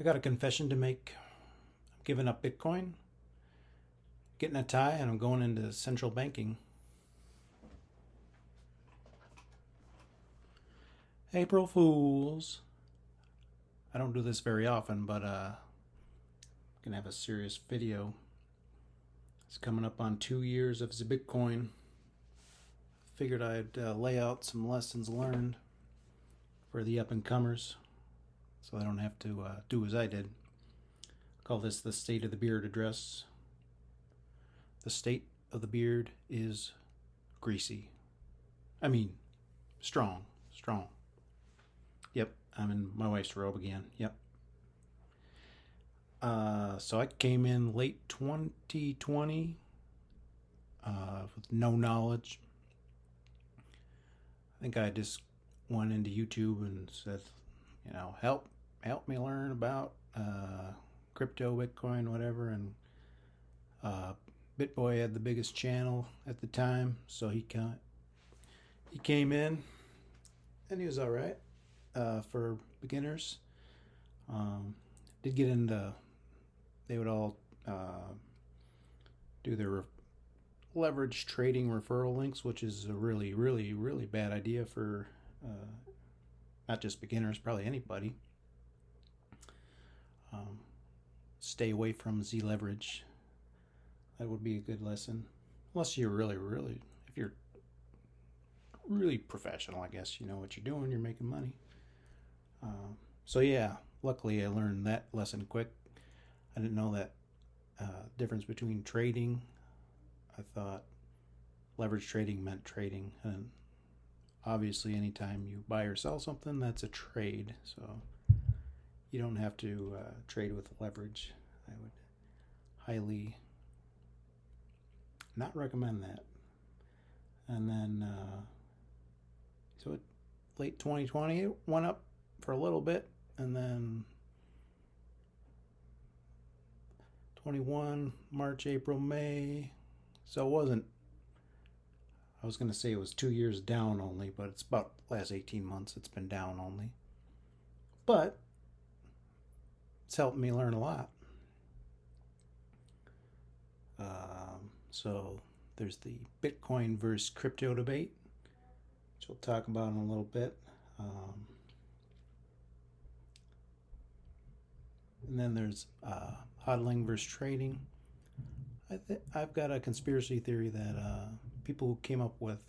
I got a confession to make. I'm giving up Bitcoin, getting a tie, and I'm going into central banking. April Fools. I don't do this very often, but I'm gonna have a serious video. It's coming up on 2 years of the Bitcoin. Figured I'd lay out some lessons learned for the up and comers, so I don't have to do as I did. Call this the State of the Beard Address. The state of the beard is greasy. I mean, strong. Yep, I'm in my wife's robe again. Yep. So I came in late 2020 with no knowledge. I think I just went into YouTube and said, help me learn about crypto, Bitcoin, whatever. And BitBoy had the biggest channel at the time, so he came in, and he was all right for beginners. Did get into, they would all do their leverage trading referral links, which is a really, really, really bad idea for not just beginners, probably anybody. Stay away from Z leverage. That would be a good lesson, unless you're really, if you're really professional, I guess you know what you're doing, you're making money. So yeah, luckily I learned that lesson quick. I didn't know that difference between trading. I thought leverage trading meant trading, and obviously anytime you buy or sell something, that's a trade, so you don't have to trade with leverage. I would highly not recommend that. And then so late 2020 it went up for a little bit, and then 21 March, April, May. So it wasn't, I was going to say it was 2 years down only, but it's about last 18 months it's been down only. But it's helped me learn a lot. So there's the Bitcoin versus crypto debate, which we'll talk about in a little bit. And then there's hodling versus trading. I've got a conspiracy theory that people who came up with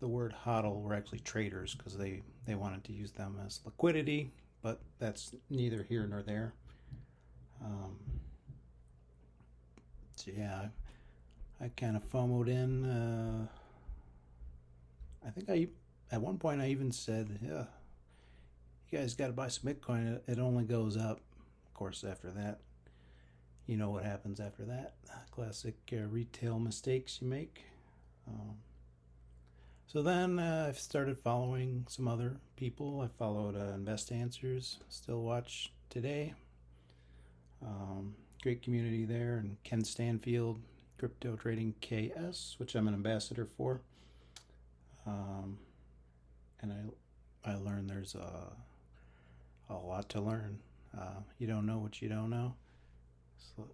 the word hodl were actually traders, because they wanted to use them as liquidity, but that's neither here nor there. So yeah, I kind of FOMO'd in. I think at one point I even said, yeah, you guys got to buy some Bitcoin. It only goes up. Of course, after that, you know what happens after that. Classic retail mistakes you make. So then I've started following some other people. I followed Invest Answers, still watch today. Great community there, and Ken Stanfield, Crypto Trading KS, which I'm an ambassador for. And I learned there's a lot to learn. You don't know what you don't know. So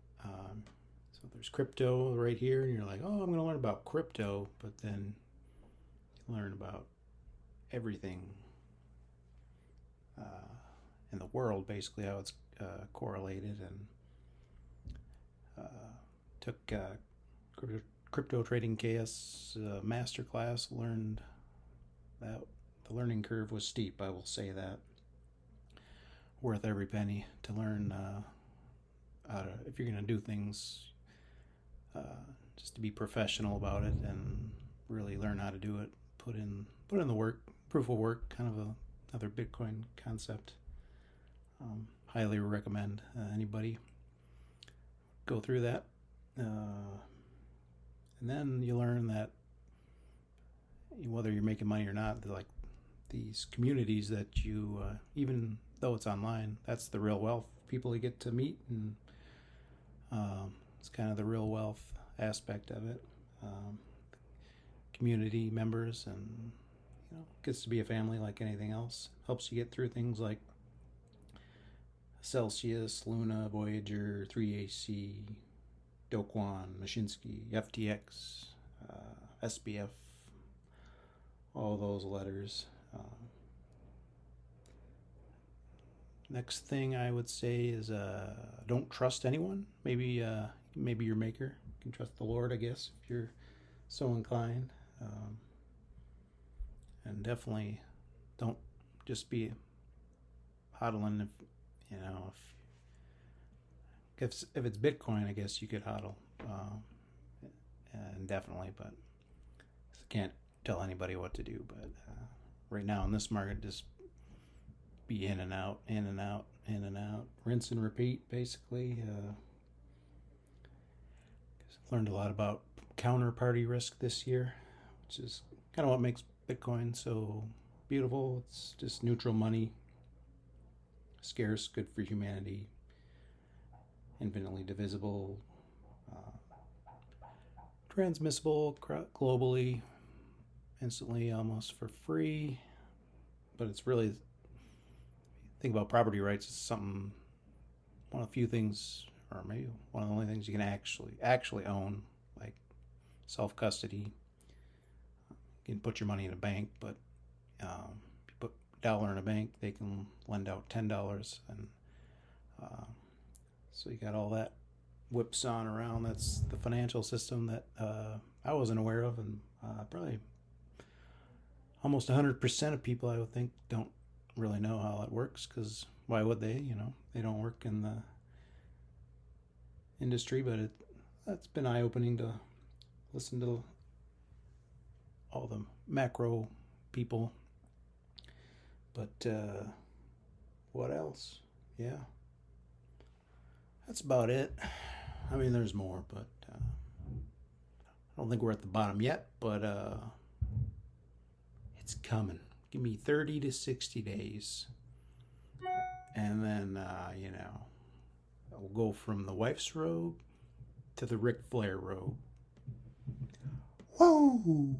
there's crypto right here, and you're like, oh, I'm going to learn about crypto, but then you learn about everything in the world, basically how it's correlated, and took Crypto Trading KS masterclass. Learned that the learning curve was steep, I will say that. Worth every penny to learn how to, if you're going to do things, just to be professional about it and really learn how to do it. Put in the work, proof of work, kind of another Bitcoin concept. Highly recommend anybody go through that. And then you learn that whether you're making money or not, like these communities that you, even though it's online, that's the real wealth. People you get to meet, and it's kind of the real wealth aspect of it. Community members, and gets to be a family like anything else. Helps you get through things like Celsius, Luna, Voyager, 3AC, Dokwan, Mashinsky, FTX, SBF, all those letters. Next thing I would say is don't trust anyone. Maybe your maker. You can trust the Lord, I guess, if you're so inclined. And definitely don't just be hodling if it's Bitcoin, I guess you could hodl indefinitely, but I can't tell anybody what to do. But right now in this market, just be in and out, in and out, in and out, rinse and repeat, basically. Learned a lot about counterparty risk this year, which is kind of what makes Bitcoin so beautiful. It's just neutral money, scarce, good for humanity, infinitely divisible, transmissible globally, instantly, almost for free. But it's really, think about property rights, it's something, one of the few things, or maybe one of the only things you can actually own, like self-custody. You can put your money in a bank, but if you put $1 in a bank, they can lend out $10, and so you got all that whipsawing around. That's the financial system that I wasn't aware of, and probably almost 100% of people, I would think, don't really know how it works, because why would they? They don't work in the industry. But that's been eye-opening to listen to all the macro people. But what else? Yeah, that's about it. I mean, there's more, but I don't think we're at the bottom yet, but it's coming. Give me 30 to 60 days, and then we'll go from the wife's robe to the Ric Flair robe. Whoa!